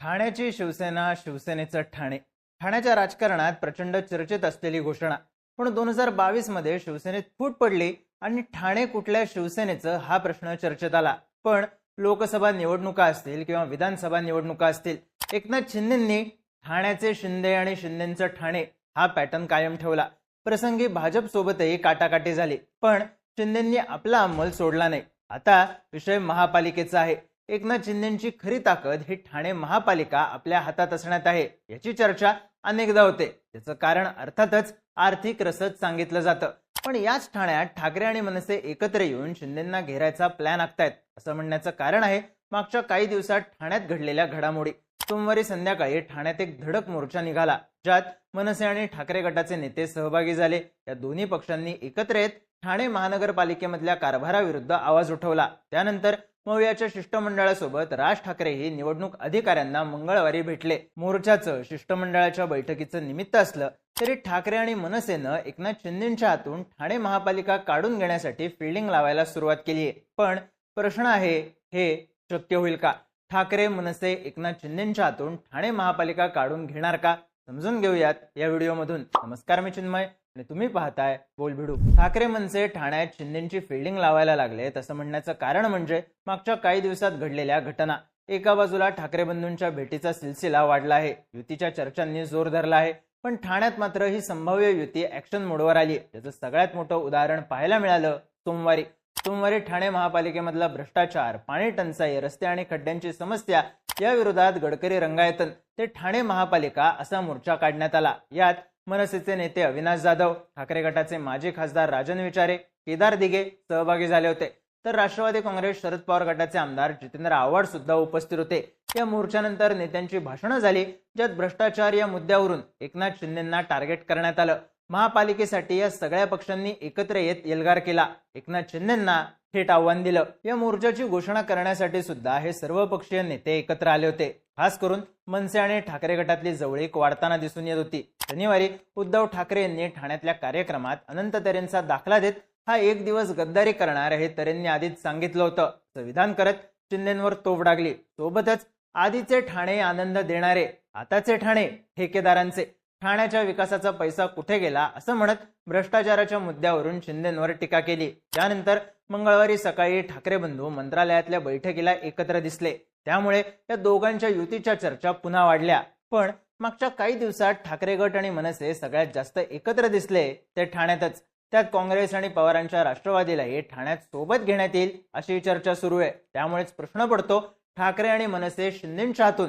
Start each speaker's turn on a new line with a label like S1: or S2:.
S1: ठाण्याची शिवसेना, शिवसेनेचं ठाणे. ठाण्याच्या राजकारणात प्रचंड चर्चेत असलेली घोषणा. पण 2022 मध्ये शिवसेनेत फूट पडली आणि ठाणे कुठल्या शिवसेनेचं हा प्रश्न चर्चेत आला. पण लोकसभा निवडणुका असतील किंवा विधानसभा निवडणुका असतील, एकनाथ शिंदेंनी ठाण्याचे शिंदे आणि शिंदेंचं ठाणे हा पॅटर्न कायम ठेवला. प्रसंगी भाजप सोबतही काटाकाटी झाली, पण शिंदेंनी आपला अंमल सोडला नाही. आता विषय महापालिकेचा आहे. एकनाथ शिंदेंची खरी ताकद ही ठाणे महापालिका आपल्या हातात असण्यात आहे, याची चर्चा अनेकदा होते. त्याचं कारण अर्थातच आर्थिक रसद सांगितलं जातं. पण याच ठाण्यात ठाकरे आणि मनसे एकत्र येऊन शिंदेंना घेरायचा प्लॅन आखतायत, असं म्हणण्याचं कारण आहे मागच्या काही दिवसात ठाण्यात घडलेल्या घडामोडी. सोमवारी संध्याकाळी ठाण्यात एक धडक मोर्चा निघाला, ज्यात मनसे आणि ठाकरे गटाचे नेते सहभागी झाले. या दोन्ही पक्षांनी एकत्र येत ठाणे महानगरपालिकेमधल्या कारभाराविरुद्ध आवाज उठवला. त्यानंतर मवळ्याच्या शिष्टमंडळासोबत राज ठाकरेही निवडणूक अधिकाऱ्यांना मंगळवारी भेटले. मोर्चाचं शिष्टमंडळाच्या बैठकीचं निमित्त असलं तरी ठाकरे आणि मनसेनं एकनाथ शिंदेंच्या हातून ठाणे महापालिका काढून घेण्यासाठी फिल्डिंग लावायला सुरुवात केली आहे. पण प्रश्न आहे, हे शक्य होईल का? ठाकरे मनसे एकनाथ शिंदेंच्या हातून ठाणे महापालिका काढून घेणार का? समजून घेऊयात या व्हिडिओमधून. नमस्कार, मी चिन्मय आणि तुम्ही पाहताय बोलभिडू. ठाकरे मनसे ठाण्यात शिंदेंची फिल्डिंग लावायला लागले, तसं म्हणण्याचं कारण म्हणजे मागच्या काही दिवसात घडलेल्या घटना. एका बाजूला ठाकरे बंधूंच्या भेटीचा सिलसिला वाढला आहे, युतीच्या चर्चांनी जोर धरला आहे. पण ठाण्यात मात्र ही संभाव्य युती ऍक्शन मोडवर आली. त्याचं सगळ्यात मोठं उदाहरण पाहायला मिळालं सोमवारी ठाणे महापालिकेमधला भ्रष्टाचार, पाणी टंचाई, रस्ते आणि खड्ड्यांची समस्या या विरोधात गडकरी रंगायतन ते ठाणे महापालिका असा मोर्चा काढण्यात आला. यात मनसेचे नेते अविनाश जाधव, ठाकरे गटाचे माजी खासदार राजन विचारे, केदार दिघे सहभागी झाले होते. तर राष्ट्रवादी काँग्रेस शरद पवार गटाचे आमदार जितेंद्र आव्हाड सुद्धा उपस्थित होते. या मोर्चानंतर नेत्यांची भाषणं झाली, ज्यात भ्रष्टाचार या मुद्द्यावरून एकनाथ शिंदेंना टार्गेट करण्यात आलं. महापालिकेसाठी या सगळ्या पक्षांनी एकत्र येत एल्गार केला. एकनाथ शिंदेंना थेट आव्हान दिलं. या मोर्चाची घोषणा करण्यासाठी सुद्धा हे सर्व पक्षीय नेते एकत्र आले होते. खास करून मनसे आणि ठाकरे गटातली जवळीक वाढताना दिसून येत होती. शनिवारी उद्धव ठाकरे यांनी ठाण्यातल्या कार्यक्रमात अनंत तरेंचा दाखला देत हा एक दिवस गद्दारी करणार हे तरेंनी आधीच सांगितलं होतं असं विधान करत शिंदेंवर तोफ डागली. सोबतच आधीचे ठाणे आनंद देणारे, आताचे ठाणे ठेकेदारांचे. ठाण्याच्या विकासाचा पैसा कुठे गेला असं म्हणत भ्रष्टाचाराच्या मुद्द्यावरून शिंदेंवर टीका केली. त्यानंतर मंगळवारी सकाळी ठाकरे बंधू मंत्रालयातल्या बैठकीला एकत्र दिसले. त्यामुळे या दोघांच्या युतीच्या चर्चा पुन्हा वाढल्या. पण मागच्या काही दिवसात ठाकरे गट आणि मनसे सगळ्यात जास्त एकत्र दिसले ते ठाण्यातच. त्यात काँग्रेस आणि पवारांच्या राष्ट्रवादीलाही ठाण्यात सोबत घेण्यात येईल अशी चर्चा सुरू आहे. त्यामुळेच प्रश्न पडतो, ठाकरे आणि मनसे शिंदेंच्या हातून